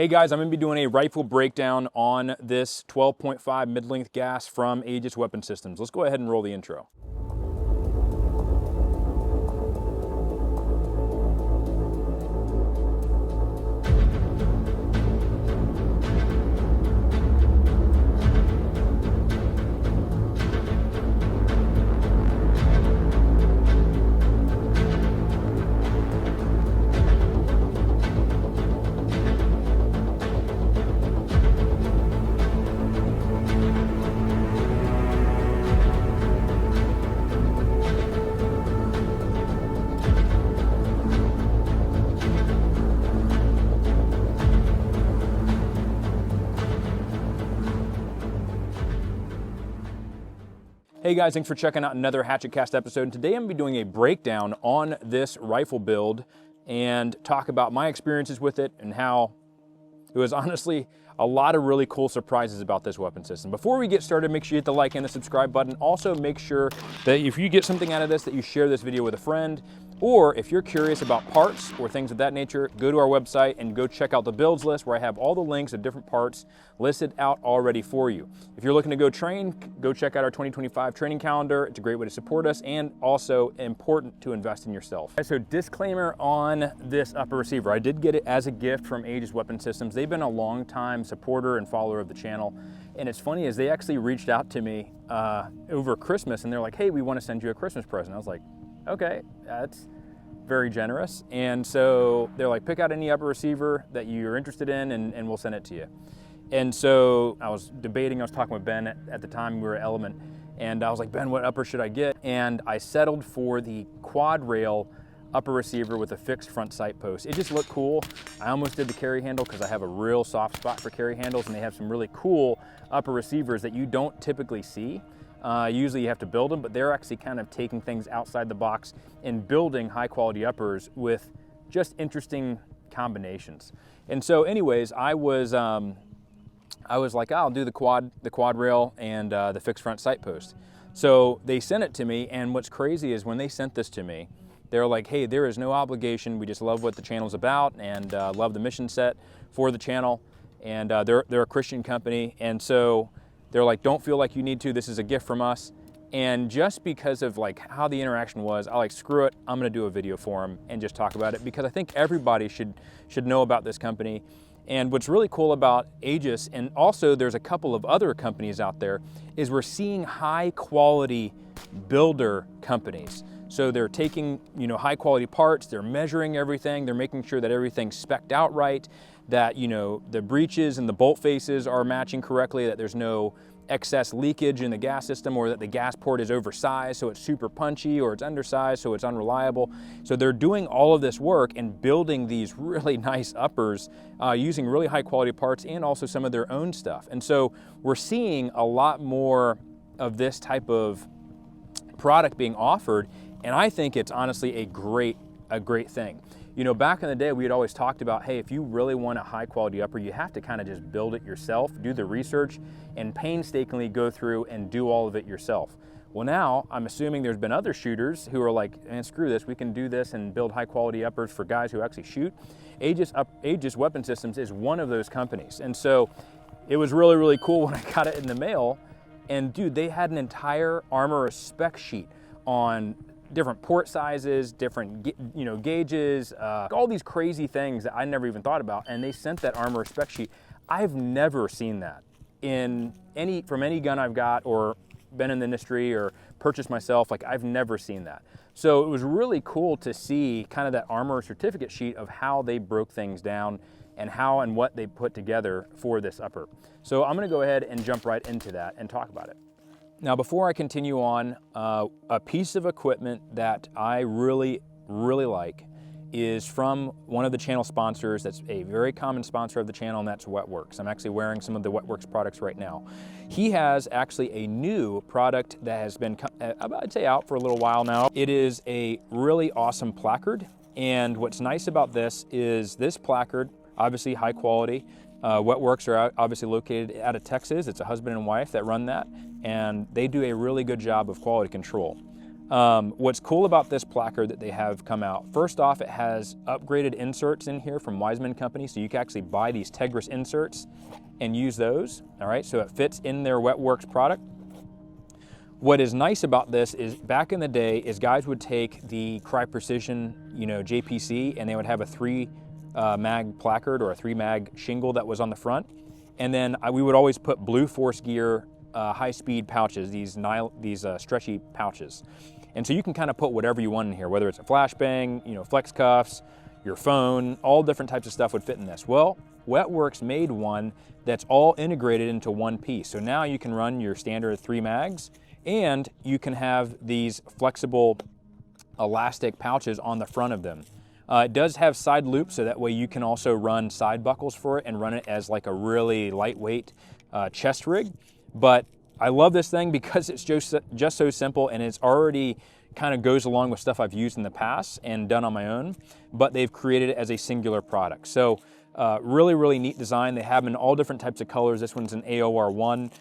Hey guys, I'm going to be doing a rifle breakdown on this 12.5 mid-length gas from Aegis Weapon Systems. Let's go ahead and roll the intro. Hey guys, thanks for checking out another Hatchet Cast episode. And today I'm going to be doing a breakdown on this rifle build and talk about my experiences with it and how it was honestly a lot of really cool surprises about this weapon system. Before we get started, make sure you hit the like and the subscribe button. Also, make sure that if you get something out of this, that you share this video with a friend. Or if you're curious about parts or things of that nature, go to our website and go check out the builds list where I have all the links of different parts listed out already for you. If you're looking to go train, go check out our 2025 training calendar. It's a great way to support us and also important to invest in yourself. So disclaimer on this upper receiver. I did get it as a gift from Aegis Weapon Systems. They've been a long time supporter and follower of the channel. And it's funny is they actually reached out to me over Christmas and they're like, hey, we want to send you a Christmas present. I was like, okay, that's very generous. And so they're like, pick out any upper receiver that you're interested in and we'll send it to you. And so I was debating, I was talking with Ben at the time, we were at Element, and I was like, Ben, what upper should I get? And I settled for the quad rail upper receiver with a fixed front sight post. It just looked cool. I almost did the carry handle because I have a real soft spot for carry handles, and they have some really cool upper receivers that you don't typically see. Usually you have to build them, but they're actually kind of taking things outside the box and building high quality uppers with just interesting combinations. And so anyways, I was like, I'll do the quad rail and the fixed front sight post. So they sent it to me, and what's crazy is when they sent this to me, they're like, hey, there is no obligation. We just love what the channel's about and love the mission set for the channel. And they're a Christian company, and so they're like, don't feel like you need to, this is a gift from us. And just because of like how the interaction was, I like, screw it, I'm gonna do a video for them and just talk about it because I think everybody should know about this company. And what's really cool about Aegis, and also there's a couple of other companies out there, is we're seeing high quality builder companies. So they're taking, high quality parts, they're measuring everything, they're making sure that everything's spec'd out right, that, the breeches and the bolt faces are matching correctly, that there's no excess leakage in the gas system, or that the gas port is oversized so it's super punchy, or it's undersized so it's unreliable. So they're doing all of this work and building these really nice uppers using really high quality parts and also some of their own stuff. And so we're seeing a lot more of this type of product being offered, and I think it's honestly a great thing. Back in the day, we had always talked about, hey, if you really want a high quality upper, you have to kind of just build it yourself, do the research, and painstakingly go through and do all of it yourself. Well, now I'm assuming there's been other shooters who are like, man, screw this, we can do this and build high quality uppers for guys who actually shoot. Aegis Weapon Systems is one of those companies. And so it was really, really cool when I got it in the mail. And dude, they had an entire armor spec sheet on different port sizes, different gauges, all these crazy things that I never even thought about. And they sent that armor spec sheet. I've never seen that from any gun I've got or been in the industry or purchased myself. Like, I've never seen that. So it was really cool to see kind of that armor certificate sheet of how they broke things down and how and what they put together for this upper. So I'm gonna go ahead and jump right into that and talk about it. Now, before I continue on, a piece of equipment that I really, really like is from one of the channel sponsors that's a very common sponsor of the channel, and that's Wetworks. I'm actually wearing some of the Wetworks products right now. He has actually a new product that has been, I'd say, out for a little while now. It is a really awesome placard, and what's nice about this is this placard, obviously high quality. Wetworks are obviously located out of Texas. It's a husband and wife that run that, and they do a really good job of quality control. What's cool about this placard that they have come out, first off, it has upgraded inserts in here from Wiseman Company, so you can actually buy these Tegris inserts and use those, all right? So it fits in their Wetworks product. What is nice about this is back in the day is guys would take the Cry Precision, JPC, and they would have a 3 mag placard or a 3 mag shingle that was on the front. And then we would always put Blue Force Gear high-speed pouches, these stretchy pouches. And so you can kind of put whatever you want in here, whether it's a flashbang, flex cuffs, your phone, all different types of stuff would fit in this. Well, Wetworks made one that's all integrated into one piece. So now you can run your standard 3 mags, and you can have these flexible elastic pouches on the front of them. It does have side loops, so that way you can also run side buckles for it and run it as like a really lightweight chest rig. But I love this thing because it's just so simple, and it's already kind of goes along with stuff I've used in the past and done on my own, but they've created it as a singular product. So really, really neat design. They have them in all different types of colors. This one's an AOR1.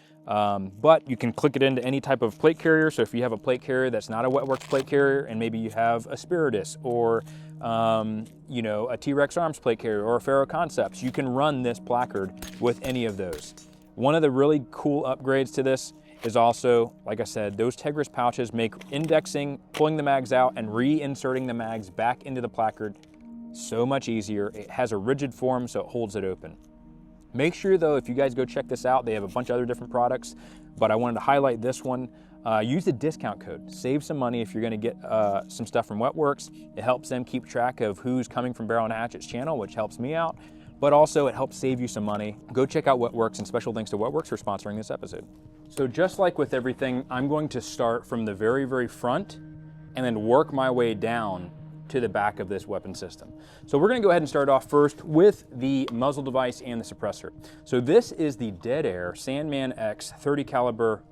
But you can click it into any type of plate carrier. So if you have a plate carrier that's not a Wetworks plate carrier, and maybe you have a Spiritus or a T-Rex Arms plate carrier or a Faro Concepts, you can run this placard with any of those. One of the really cool upgrades to this is also, like I said, those Tegris pouches make indexing, pulling the mags out, and reinserting the mags back into the placard so much easier. It has a rigid form, so it holds it open. Make sure though, if you guys go check this out, they have a bunch of other different products, but I wanted to highlight this one. Use the discount code. Save some money if you're gonna get some stuff from Wetworks. It helps them keep track of who's coming from Barrel and Hatchet's channel, which helps me out, but also it helps save you some money. Go check out Wetworks, and special thanks to Wetworks for sponsoring this episode. So just like with everything, I'm going to start from the very, very front and then work my way down to the back of this weapon system. So we're gonna go ahead and start off first with the muzzle device and the suppressor. So this is the Dead Air Sandman X 30 caliber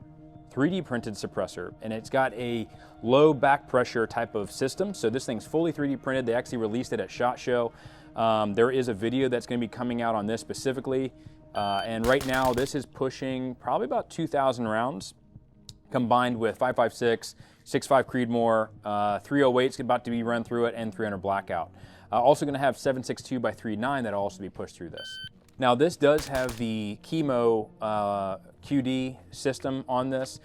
3D printed suppressor, and it's got a low back pressure type of system. So this thing's fully 3D printed. They actually released it at SHOT Show. There is a video that's gonna be coming out on this specifically. And right now this is pushing probably about 2,000 rounds combined with 5.56, 6.5 Creedmoor, 308 is about to be run through it, and 300 Blackout. Also going to have 7.62 by 3.9 that'll also be pushed through this. Now this does have the Chemo QD system on this.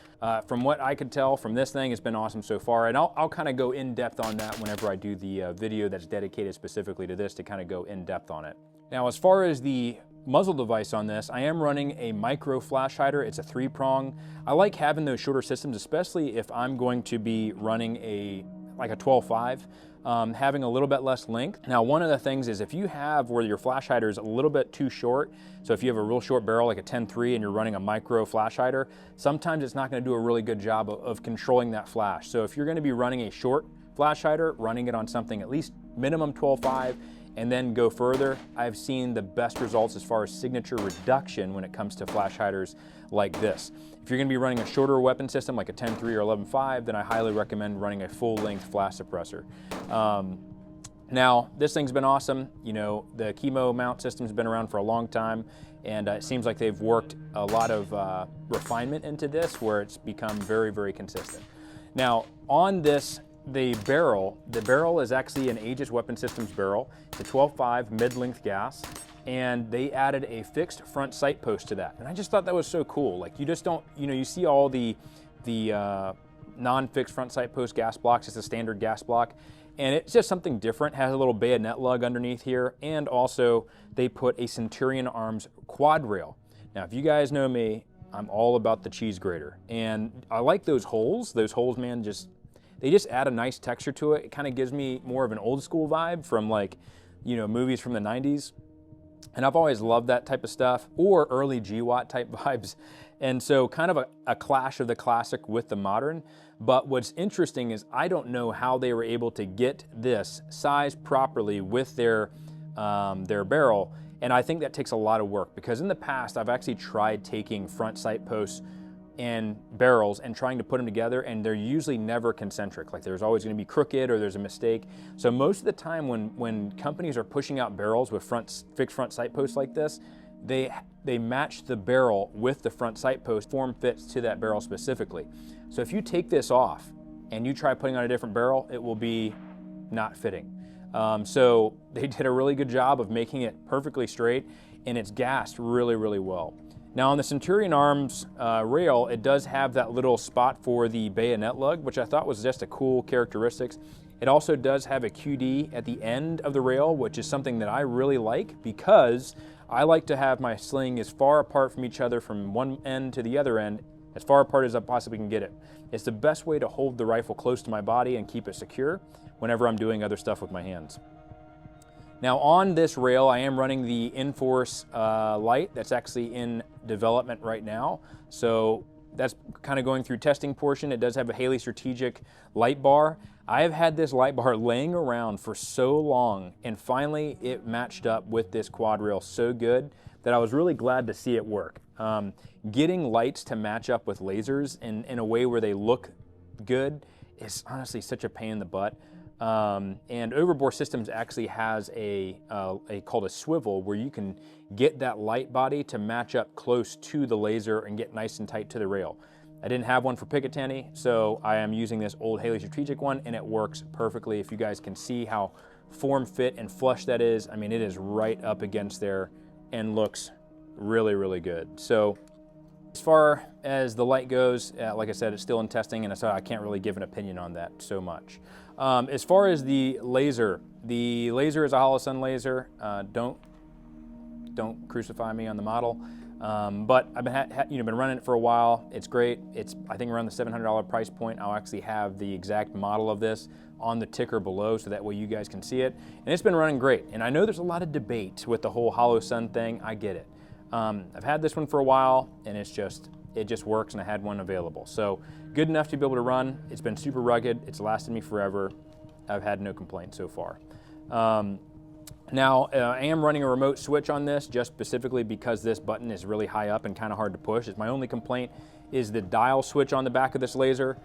From what I could tell from this thing, it's been awesome so far, and I'll kind of go in depth on that whenever I do the video that's dedicated specifically to this to kind of go in depth on it. Now as far as the muzzle device on this, I am running a micro flash hider. It's a 3-prong. I like having those shorter systems, especially if I'm going to be running like a 12.5, having a little bit less length. Now, one of the things is if you have where your flash hider is a little bit too short, so if you have a real short barrel like a 10.3 and you're running a micro flash hider, sometimes it's not going to do a really good job of controlling that flash. So if you're going to be running a short flash hider, running it on something at least minimum 12.5, and then go further, I've seen the best results as far as signature reduction when it comes to flash hiders like this. If you're gonna be running a shorter weapon system like a 10.3 or 11.5, then I highly recommend running a full-length flash suppressor. Now, this thing's been awesome. The Chemo mount system's been around for a long time, and it seems like they've worked a lot of refinement into this where it's become very, very consistent. Now, on this, the barrel is actually an Aegis Weapon Systems barrel. It's a 12.5 mid-length gas, and they added a fixed front sight post to that. And I just thought that was so cool. Like, you just don't, you see all the non-fixed front sight post gas blocks. It's a standard gas block, and it's just something different. It has a little bayonet lug underneath here, and also they put a Centurion Arms quad rail. Now, if you guys know me, I'm all about the cheese grater, and I like those holes. Those holes, man, they just add a nice texture to it. It kind of gives me more of an old school vibe from movies from the 90s. And I've always loved that type of stuff, or early GWAT type vibes. And so kind of a clash of the classic with the modern. But what's interesting is I don't know how they were able to get this sized properly with their barrel. And I think that takes a lot of work, because in the past, I've actually tried taking front sight posts and barrels and trying to put them together, and they're usually never concentric. Like, there's always going to be crooked or there's a mistake. So most of the time when companies are pushing out barrels with fixed front sight posts like this, they match the barrel with the front sight post. Form fits to that barrel specifically. So if you take this off and you try putting on a different barrel, it will be not fitting. So they did a really good job of making it perfectly straight, and it's gassed really, really well. Now on the Centurion Arms rail, it does have that little spot for the bayonet lug, which I thought was just a cool characteristic. It also does have a QD at the end of the rail, which is something that I really like because I like to have my sling as far apart from each other from one end to the other end, as far apart as I possibly can get it. It's the best way to hold the rifle close to my body and keep it secure whenever I'm doing other stuff with my hands. Now on this rail, I am running the Enforce light that's actually in development right now. So that's kind of going through testing portion. It does have a Haley Strategic light bar. I have had this light bar laying around for so long, and finally it matched up with this quad rail so good that I was really glad to see it work. Getting lights to match up with lasers in a way where they look good is honestly such a pain in the butt. And Overbore Systems actually has called a swivel where you can get that light body to match up close to the laser and get nice and tight to the rail. I didn't have one for Picatinny, so I am using this old Haley Strategic one, and it works perfectly. If you guys can see how form, fit, and flush that is, I mean, it is right up against there and looks really, really good. So as far as the light goes, like I said, it's still in testing, and so I can't really give an opinion on that so much. As far as the laser is a Holosun laser. Don't crucify me on the model. But I've been running it for a while. It's great. It's, I think, around the $700 price point. I'll actually have the exact model of this on the ticker below, so that way you guys can see it. And it's been running great. And I know there's a lot of debate with the whole Holosun thing. I get it. I've had this one for a while, and it just works, and I had one available. So good enough to be able to run. It's been super rugged. It's lasted me forever. I've had no complaints so far. Now, I am running a remote switch on this just specifically because this button is really high up and kind of hard to push. My only complaint is the dial switch on the back of this laser,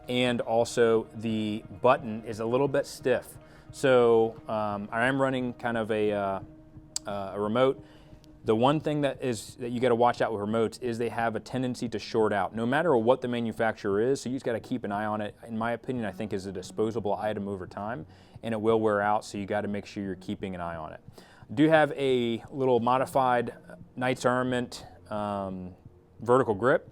and also the button is a little bit stiff. So I am running kind of a remote. The one thing that you got to watch out with remotes is they have a tendency to short out, no matter what the manufacturer is. So you just got to keep an eye on it. In my opinion, I think is a disposable item over time, and it will wear out. So you got to make sure you're keeping an eye on it. I do have a little modified Knights Armament vertical grip.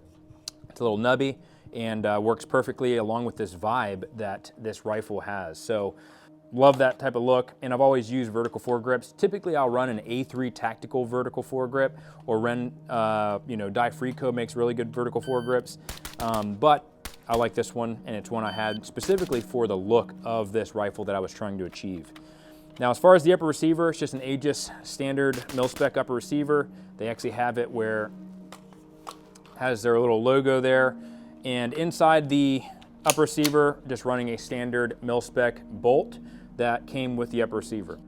It's a little nubby and works perfectly along with this vibe that this rifle has. So love that type of look, and I've always used vertical foregrips. Typically, I'll run an A3 tactical vertical foregrip, or Ren, Die Frico makes really good vertical foregrips, but I like this one, and it's one I had specifically for the look of this rifle that I was trying to achieve. Now, as far as the upper receiver, it's just an Aegis standard mil-spec upper receiver. They actually have it where it has their little logo there, and inside the upper receiver, just running a standard mil-spec bolt that came with the upper receiver.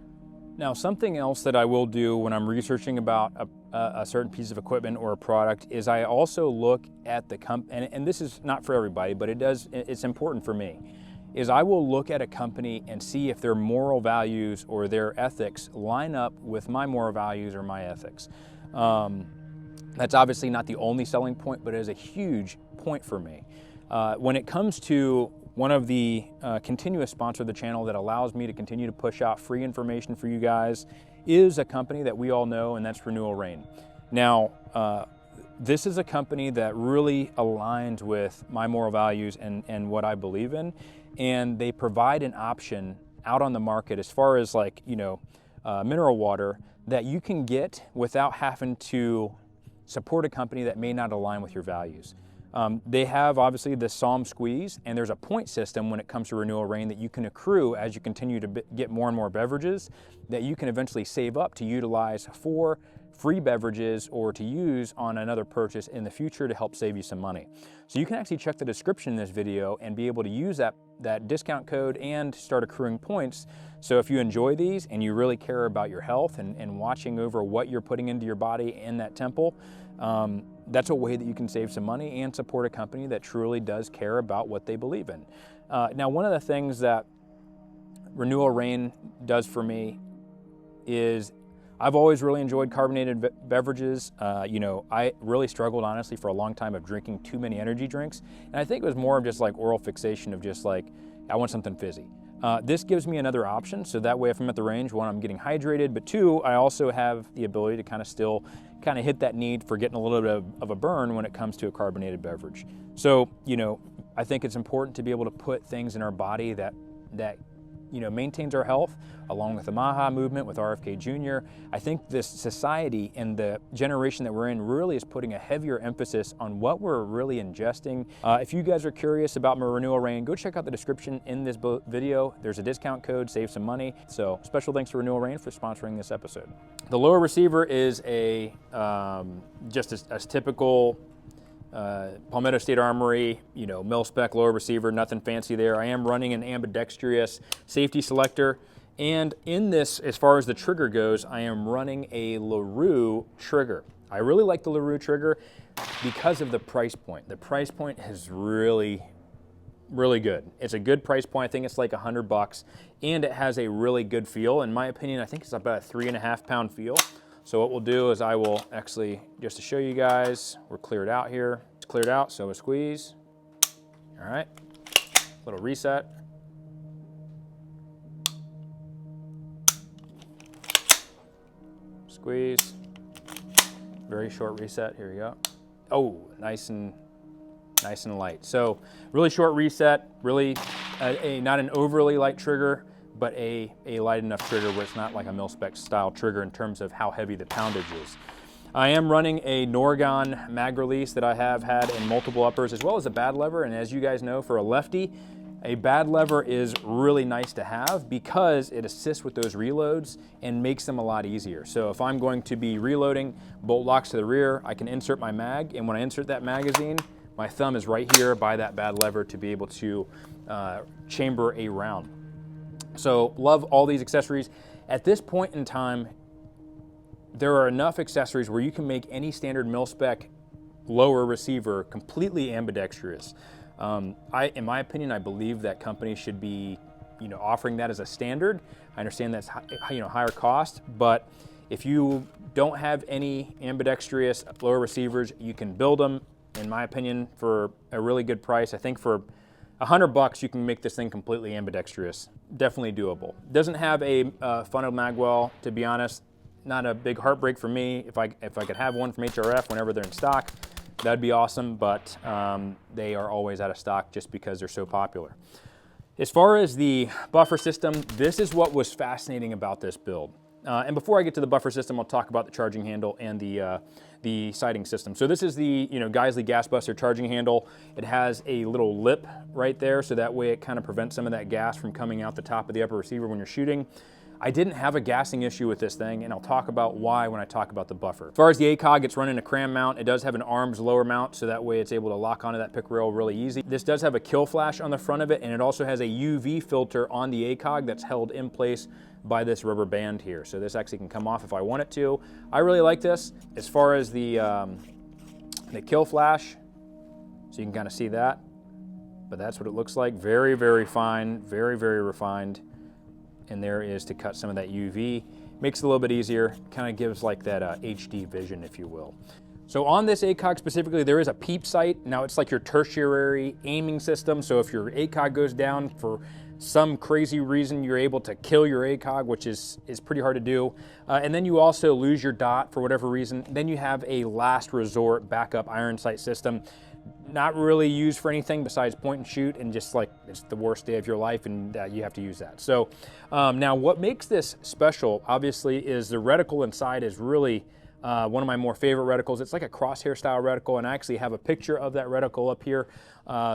Now, something else that I will do when I'm researching about a certain piece of equipment or a product is I also look at the company, and this is not for everybody, but it's important for me, is I will look at a company and see if their moral values or their ethics line up with my moral values or my ethics. That's obviously not the only selling point, but it is a huge point for me. When it comes to one of the continuous sponsors of the channel that allows me to continue to push out free information for you guys is a company that we all know, and that's Renewal Rain. Now, this is a company that really aligns with my moral values and what I believe in, and they provide an option out on the market as far as mineral water that you can get without having to support a company that may not align with your values. They have obviously the Psalm Squeeze, and there's a point system when it comes to Renewal Rain that you can accrue as you continue to get more and more beverages that you can eventually save up to utilize for free beverages or to use on another purchase in the future to help save you some money. So you can actually check the description in this video and be able to use that discount code and start accruing points. So if you enjoy these and you really care about your health and watching over what you're putting into your body in that temple, that's a way that you can save some money and support a company that truly does care about what they believe in. Now, one of the things that Renewal Rain does for me is I've always really enjoyed carbonated beverages. You know, I really struggled, honestly, for a long time of drinking too many energy drinks. And I think it was more of just like oral fixation of just like, I want something fizzy. This gives me another option, so that way if I'm at the range, one, I'm getting hydrated, but two, I also have the ability to kind of still kind of hit that need for getting a little bit of a burn when it comes to a carbonated beverage. So, you know, I think it's important to be able to put things in our body that you know, maintains our health, along with the Maha movement, with RFK Jr. I think this society and the generation that we're in really is putting a heavier emphasis on what we're really ingesting. If you guys are curious about my Renewal Rain, go check out the description in this video. There's a discount code, save some money. So special thanks to Renewal Rain for sponsoring this episode. The lower receiver is a just as typical Palmetto State Armory, you know, mil-spec lower receiver, nothing fancy there. I am running an ambidextrous safety selector. And in this, as far as the trigger goes, I am running a LaRue trigger. I really like the LaRue trigger because of the price point. The price point is really good. It's a good price point. I think it's like $100, and it has a really good feel. In my opinion, I think it's about a 3.5 pound feel. So what we'll do is I will actually, just to show you guys, we're cleared out here. It's cleared out, so a squeeze. All right, little reset. Squeeze. Very short reset, here we go. Oh, nice and light. So really short reset, really not an overly light trigger, but a light enough trigger where it's not like a mil-spec style trigger in terms of how heavy the poundage is. I am running a Norgon mag release that I have had in multiple uppers, as well as a bad lever. And as you guys know, for a lefty, a bad lever is really nice to have because it assists with those reloads and makes them a lot easier. So if I'm going to be reloading, bolt locks to the rear, I can insert my mag, and when I insert that magazine, my thumb is right here by that bad lever to be able to chamber a round. So love all these accessories. At this point in time, there are enough accessories where you can make any standard mil-spec lower receiver completely ambidextrous. In my opinion, I believe that companies should be, you know, offering that as a standard. I understand that's higher cost, but if you don't have any ambidextrous lower receivers, you can build them, in my opinion, for a really good price. I think for $100 you can make this thing completely ambidextrous. Definitely doable. Doesn't have a funneled magwell, to be honest. Not a big heartbreak for me. If I could have one from HRF whenever they're in stock, that'd be awesome, but they are always out of stock just because they're so popular. As far as the buffer system, this is what was fascinating about this build. And before I get to the buffer system, I'll talk about the charging handle and the sighting system. So this is the Geisley Gas Buster charging handle. It has a little lip right there, so that way it kind of prevents some of that gas from coming out the top of the upper receiver when you're shooting. I didn't have a gassing issue with this thing, and I'll talk about why when I talk about the buffer. As far as the ACOG, it's running a cram mount. It does have an arms lower mount, so that way it's able to lock onto that pick rail really easy. This does have a kill flash on the front of it, and it also has a UV filter on the ACOG that's held in place by this rubber band here. So this actually can come off if I want it to. I really like this. As far as the kill flash, so you can kind of see that, but that's what it looks like. Very, very fine, very, very refined. And there is to cut some of that UV. Makes it a little bit easier, kind of gives like that HD vision, if you will. So on this ACOG specifically, there is a peep sight. Now it's like your tertiary aiming system. So if your ACOG goes down for some crazy reason, you're able to kill your ACOG, which is pretty hard to do. And then you also lose your dot for whatever reason. Then you have a last resort backup iron sight system. Not really used for anything besides point and shoot, and just like it's the worst day of your life and you have to use that. So now what makes this special obviously is the reticle inside is really one of my more favorite reticles. It's like a crosshair style reticle, and I actually have a picture of that reticle up here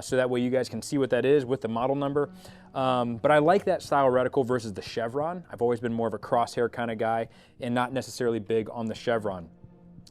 so that way you guys can see what that is with the model number. But I like that style reticle versus the chevron. I've always been more of a crosshair kind of guy and not necessarily big on the chevron.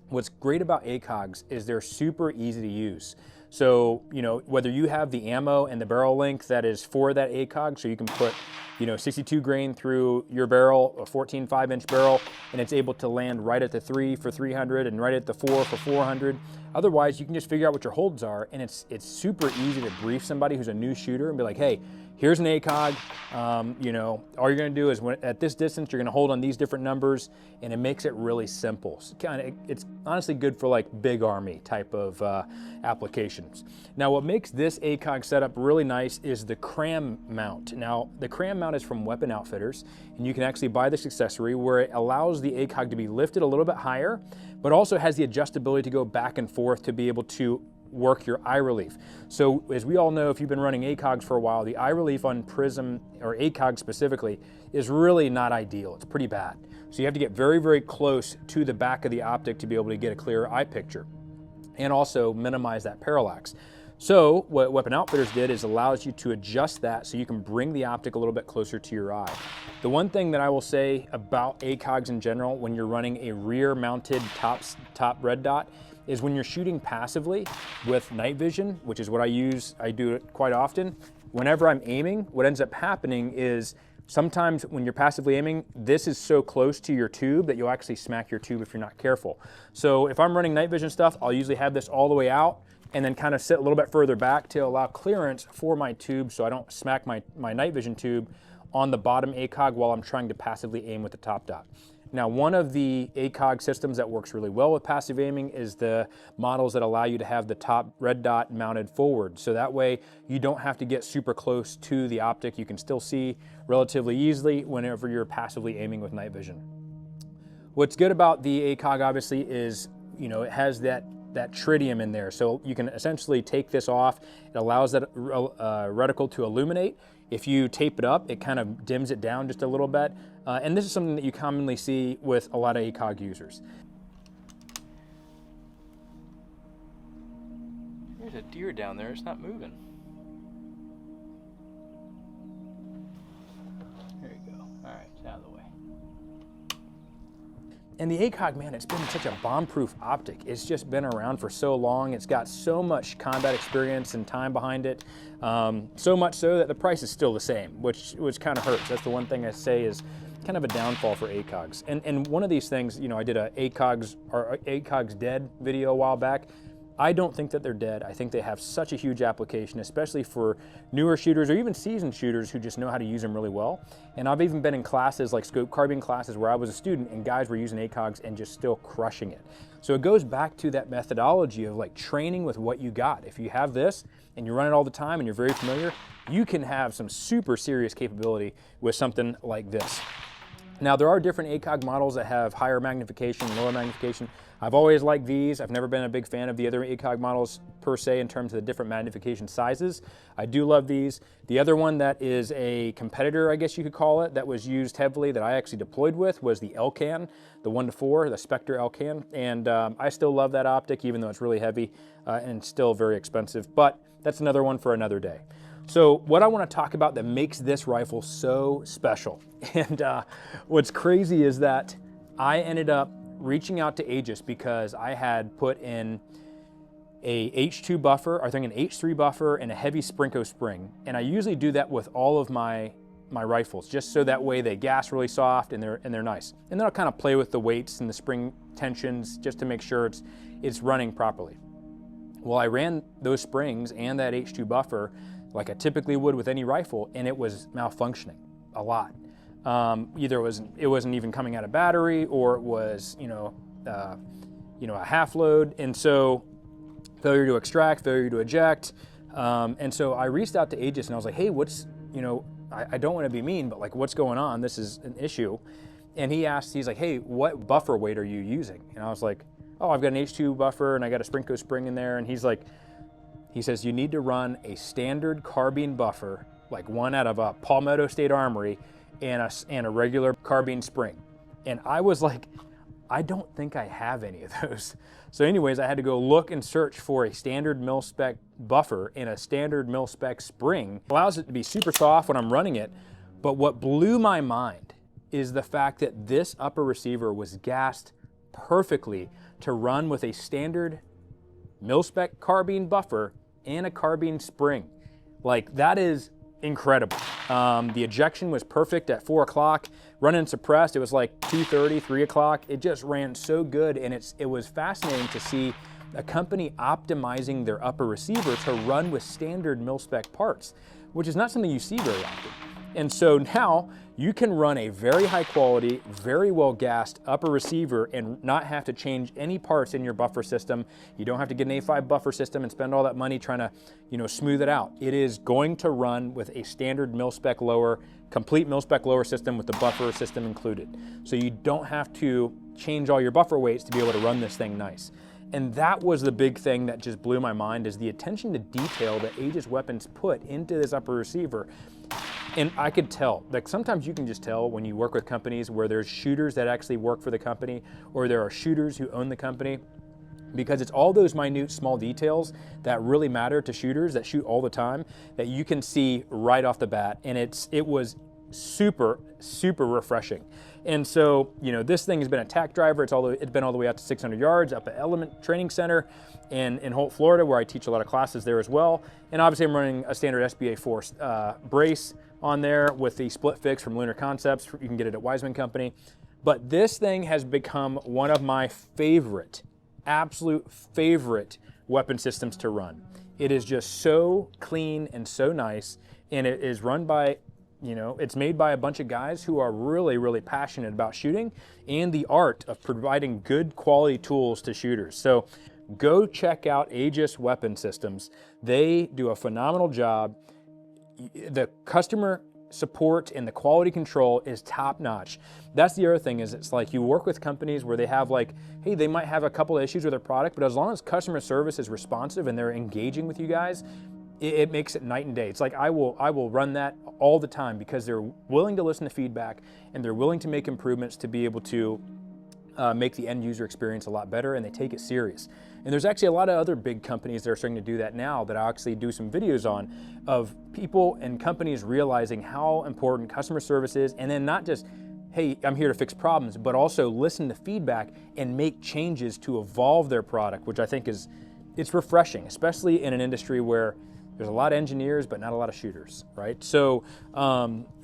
What's great about ACOGs is they're super easy to use. So, whether you have the ammo and the barrel length that is for that ACOG, so you can put, 62 grain through your barrel, a 14 5-inch barrel, and it's able to land right at the 3 for 300 and right at the 4 for 400. Otherwise, you can just figure out what your holds are, and it's super easy to brief somebody who's a new shooter and be like, hey, here's an ACOG. You know, all you're going to do is at this distance, you're going to hold on these different numbers, and it makes it really simple. So it's honestly good for like big army type of applications. Now, what makes this ACOG setup really nice is the cram mount. Now, the cram mount is from Weapon Outfitters, and you can actually buy this accessory where it allows the ACOG to be lifted a little bit higher, but also has the adjustability to go back and forth to be able to work your eye relief. So as we all know, if you've been running ACOGs for a while, the eye relief on Prism, or ACOG specifically, is really not ideal. It's pretty bad. So you have to get very, very close to the back of the optic to be able to get a clear eye picture, and also minimize that parallax. So what Weapon Outfitters did is allows you to adjust that so you can bring the optic a little bit closer to your eye. The one thing that I will say about ACOGs in general, when you're running a rear mounted top red dot, is when you're shooting passively with night vision, which is what I do it quite often. Whenever I'm aiming, what ends up happening is sometimes when you're passively aiming, this is so close to your tube that you'll actually smack your tube if you're not careful. So if I'm running night vision stuff, I'll usually have this all the way out and then kind of sit a little bit further back to allow clearance for my tube so I don't smack my night vision tube on the bottom ACOG while I'm trying to passively aim with the top dot. Now, one of the ACOG systems that works really well with passive aiming is the models that allow you to have the top red dot mounted forward. So that way you don't have to get super close to the optic. You can still see relatively easily whenever you're passively aiming with night vision. What's good about the ACOG obviously is, you know, it has that tritium in there. So you can essentially take this off. It allows that reticle to illuminate. If you tape it up, it kind of dims it down just a little bit. And this is something that you commonly see with a lot of ACOG users. There's a deer down there, it's not moving. There you go. All right, it's out of the way. And the ACOG, man, it's been such a bomb-proof optic. It's just been around for so long. It's got so much combat experience and time behind it. So much so that the price is still the same, which kind of hurts. That's the one thing I say is kind of a downfall for ACOGs. And one of these things, you know, I did a ACOGs dead video a while back. I don't think that they're dead. I think they have such a huge application, especially for newer shooters or even seasoned shooters who just know how to use them really well. And I've even been in classes like scope carbine classes where I was a student and guys were using ACOGs and just still crushing it. So it goes back to that methodology of like training with what you got. If you have this and you run it all the time and you're very familiar, you can have some super serious capability with something like this. Now, there are different ACOG models that have higher magnification, lower magnification. I've always liked these. I've never been a big fan of the other ACOG models per se in terms of the different magnification sizes. I do love these. The other one that is a competitor, I guess you could call it, that was used heavily that I actually deployed with was the LCAN, the 1:4, the Spectre LCAN. And I still love that optic, even though it's really heavy and still very expensive. But that's another one for another day. So what I want to talk about that makes this rifle so special, and what's crazy is that I ended up reaching out to Aegis because I had put in a H2 buffer, I think an H3 buffer, and a heavy Sprinko spring. And I usually do that with all of my rifles, just so that way they gas really soft and they're nice. And then I'll kind of play with the weights and the spring tensions just to make sure it's running properly. Well, I ran those springs and that H2 buffer like I typically would with any rifle, and it was malfunctioning a lot. Either it wasn't even coming out of battery, or it was a half load, and so failure to extract, failure to eject, and so I reached out to Aegis and I was like, hey, I don't want to be mean, but like, what's going on? This is an issue. And he's like, hey, what buffer weight are you using? And I was like, oh, I've got an H2 buffer and I got a Sprinko spring in there. And he says, you need to run a standard carbine buffer, like one out of a Palmetto State Armory, and a regular carbine spring. And I was like, I don't think I have any of those. So anyways, I had to go look and search for a standard mil-spec buffer and a standard mil-spec spring. It allows it to be super soft when I'm running it. But what blew my mind is the fact that this upper receiver was gassed perfectly to run with a standard mil-spec carbine buffer and a carbine spring. Like, that is incredible. The ejection was perfect at 4 o'clock. Running suppressed, it was like 2:30, 3 o'clock. It just ran so good, and it was fascinating to see a company optimizing their upper receiver to run with standard mil-spec parts. which is not something you see very often. And so now you can run a very high quality, very well gassed upper receiver and not have to change any parts in your buffer system. You don't have to get an A5 buffer system and spend all that money trying to, smooth it out. It is going to run with a standard mil-spec lower, complete mil-spec lower system with the buffer system included. So you don't have to change all your buffer weights to be able to run this thing nice. And that was the big thing that just blew my mind, is the attention to detail that Aegis Weapons put into this upper receiver. And I could tell, like sometimes you can just tell when you work with companies where there's shooters that actually work for the company, or there are shooters who own the company, because it's all those minute small details that really matter to shooters that shoot all the time that you can see right off the bat. And it was super, super refreshing. And so, this thing has been a TAC driver. It's been all the way out to 600 yards up at Element Training Center in Holt, Florida, where I teach a lot of classes there as well. And obviously I'm running a standard SBA 4 brace on there with the split fix from Lunar Concepts. You can get it at Wiseman Company. But this thing has become one of my favorite, absolute favorite weapon systems to run. It is just so clean and so nice, and it is run by, it's made by a bunch of guys who are really, really passionate about shooting and the art of providing good quality tools to shooters. So go check out Aegis Weapon Systems. They do a phenomenal job. The customer support and the quality control is top notch. That's the other thing, is it's like you work with companies where they have hey, they might have a couple of issues with their product, but as long as customer service is responsive and they're engaging with you guys, it makes it night and day. It's like I will run that all the time because they're willing to listen to feedback and they're willing to make improvements to be able to make the end user experience a lot better, and they take it serious. And there's actually a lot of other big companies that are starting to do that now that I'll actually do some videos on, of people and companies realizing how important customer service is, and then not just, hey, I'm here to fix problems, but also listen to feedback and make changes to evolve their product, which I think it's refreshing, especially in an industry where there's a lot of engineers, but not a lot of shooters, right? So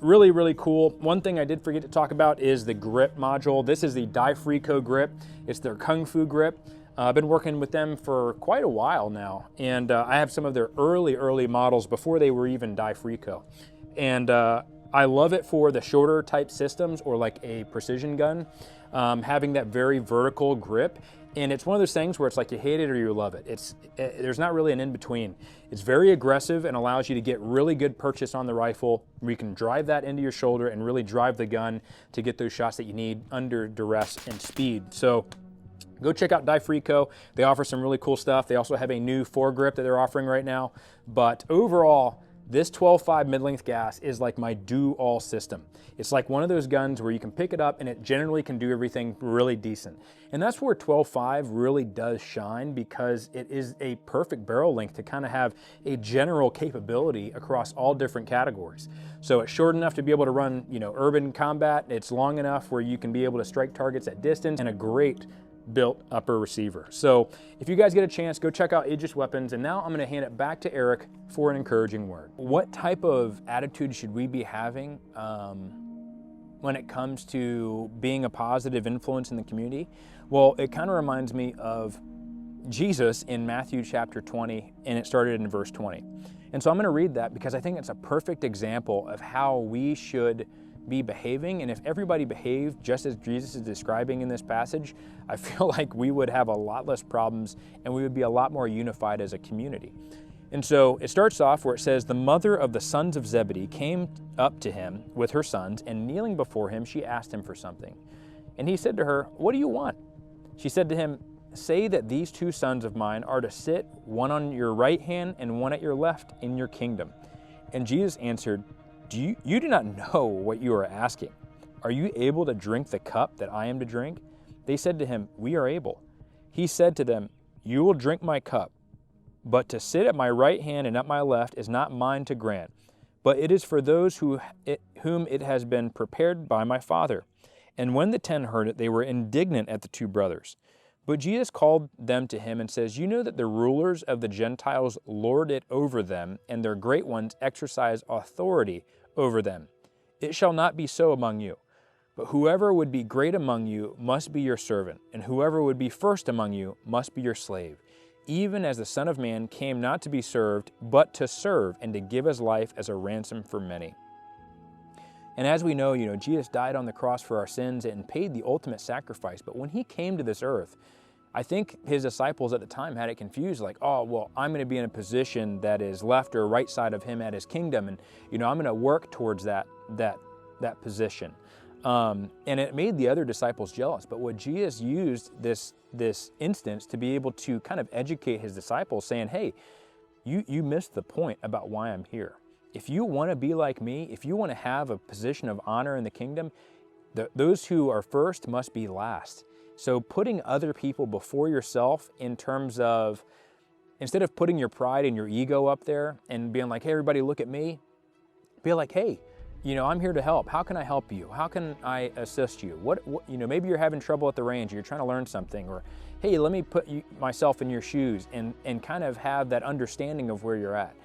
really, really cool. One thing I did forget to talk about is the grip module. This is the Difrico grip. It's their Kung Fu grip. I've been working with them for quite a while now, and I have some of their early models before they were even Difrico. And I love it for the shorter type systems or like a precision gun, having that very vertical grip. And it's one of those things where it's like you hate it or you love it. There's not really an in-between. It's very aggressive and allows you to get really good purchase on the rifle, where you can drive that into your shoulder and really drive the gun to get those shots that you need under duress and speed. So go check out Difrico. They offer some really cool stuff. They also have a new foregrip that they're offering right now. But overall, this 12.5 mid-length gas is like my do-all system. It's like one of those guns where you can pick it up and it generally can do everything really decent. And that's where 12.5 really does shine, because it is a perfect barrel length to kind of have a general capability across all different categories. So it's short enough to be able to run, urban combat. It's long enough where you can be able to strike targets at distance, and a great built upper receiver. So if you guys get a chance, go check out Aegis Weapons. And now I'm going to hand it back to Eric for an encouraging word. What type of attitude should we be having when it comes to being a positive influence in the community? Well, it kind of reminds me of Jesus in Matthew chapter 20, and it started in verse 20. And so I'm going to read that because I think it's a perfect example of how we should be behaving. And if everybody behaved just as Jesus is describing in this passage, I feel like we would have a lot less problems and we would be a lot more unified as a community. And so it starts off where it says, "The mother of the sons of Zebedee came up to him with her sons, and kneeling before him, she asked him for something. And he said to her, 'What do you want?' She said to him, 'Say that these two sons of mine are to sit, one on your right hand and one at your left, in your kingdom.' And Jesus answered, You do not know what you are asking. Are you able to drink the cup that I am to drink?' They said to him, 'We are able.' He said to them, 'You will drink my cup, but to sit at my right hand and at my left is not mine to grant, but it is for those whom it has been prepared by my Father.' And when the 10 heard it, they were indignant at the two brothers. But Jesus called them to him and says, 'You know that the rulers of the Gentiles lord it over them, and their great ones exercise authority over them. It shall not be so among you. But whoever would be great among you must be your servant, and whoever would be first among you must be your slave. even as the Son of Man came not to be served, but to serve and to give his life as a ransom for many. And as we know, Jesus died on the cross for our sins and paid the ultimate sacrifice. But when he came to this earth, I think his disciples at the time had it confused, like, oh, well, I'm going to be in a position that is left or right side of him at his kingdom, and I'm going to work towards that position. And it made the other disciples jealous. But what Jesus used this instance to be able to kind of educate his disciples, saying, hey, you missed the point about why I'm here. If you want to be like me, if you want to have a position of honor in the kingdom, those who are first must be last. So putting other people before yourself in terms of, instead of putting your pride and your ego up there and being like, hey, everybody look at me, be like, hey, I'm here to help. How can I help you? How can I assist you? What maybe you're having trouble at the range, or you're trying to learn something, or hey, let me put myself in your shoes and kind of have that understanding of where you're at.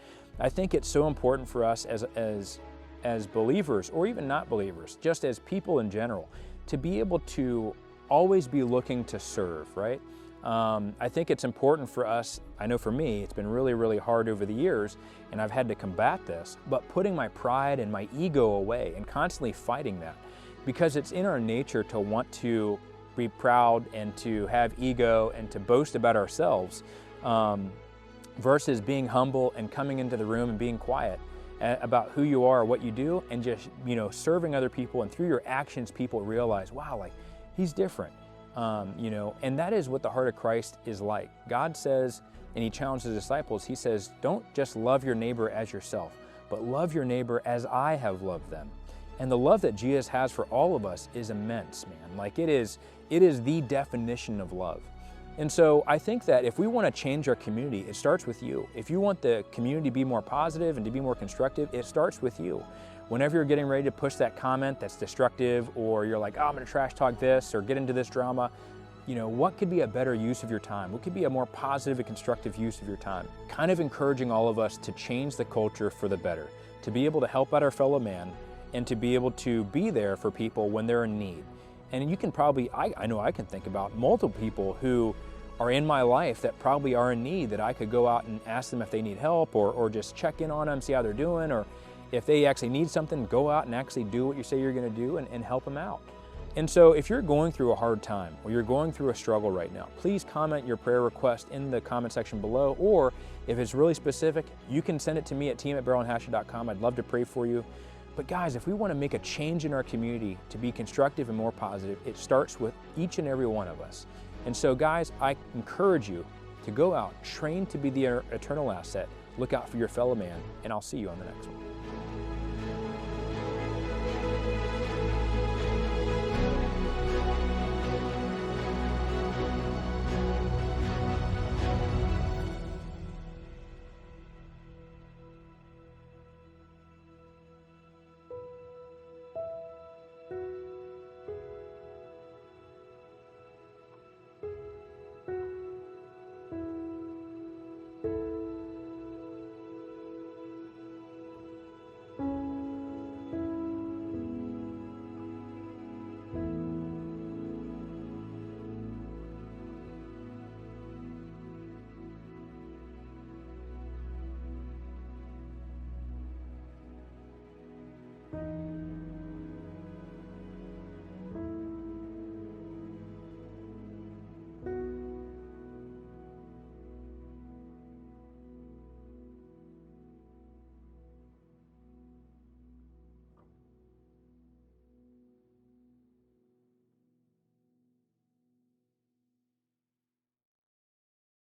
I think it's so important for us as believers, or even not believers, just as people in general, to be able to always be looking to serve, right? I think it's important for us. I know for me, it's been really, really hard over the years, and I've had to combat this, but putting my pride and my ego away and constantly fighting that, because it's in our nature to want to be proud and to have ego and to boast about ourselves, versus being humble and coming into the room and being quiet about who you are, what you do, and just, serving other people. And through your actions, people realize, wow, like he's different. And that is what the heart of Christ is like. God says, and he challenged his disciples, he says, don't just love your neighbor as yourself, but love your neighbor as I have loved them. And the love that Jesus has for all of us is immense, man. Like it is the definition of love. And so I think that if we want to change our community, it starts with you. If you want the community to be more positive and to be more constructive, it starts with you. Whenever you're getting ready to push that comment that's destructive, or you're like, oh, I'm going to trash talk this or get into this drama, what could be a better use of your time? What could be a more positive and constructive use of your time? Kind of encouraging all of us to change the culture for the better, to be able to help out our fellow man, and to be able to be there for people when they're in need. And you can probably, I know I can think about multiple people who are in my life that probably are in need, that I could go out and ask them if they need help, or just check in on them, see how they're doing, or if they actually need something, go out and actually do what you say you're going to do and help them out. And so if you're going through a hard time, or you're going through a struggle right now, please comment your prayer request in the comment section below, or if it's really specific, you can send it to me at team@barrelhatchet.com. I'd love to pray for you. But guys, if we want to make a change in our community to be constructive and more positive, it starts with each and every one of us. And so guys, I encourage you to go out, train to be the eternal asset, look out for your fellow man, and I'll see you on the next one.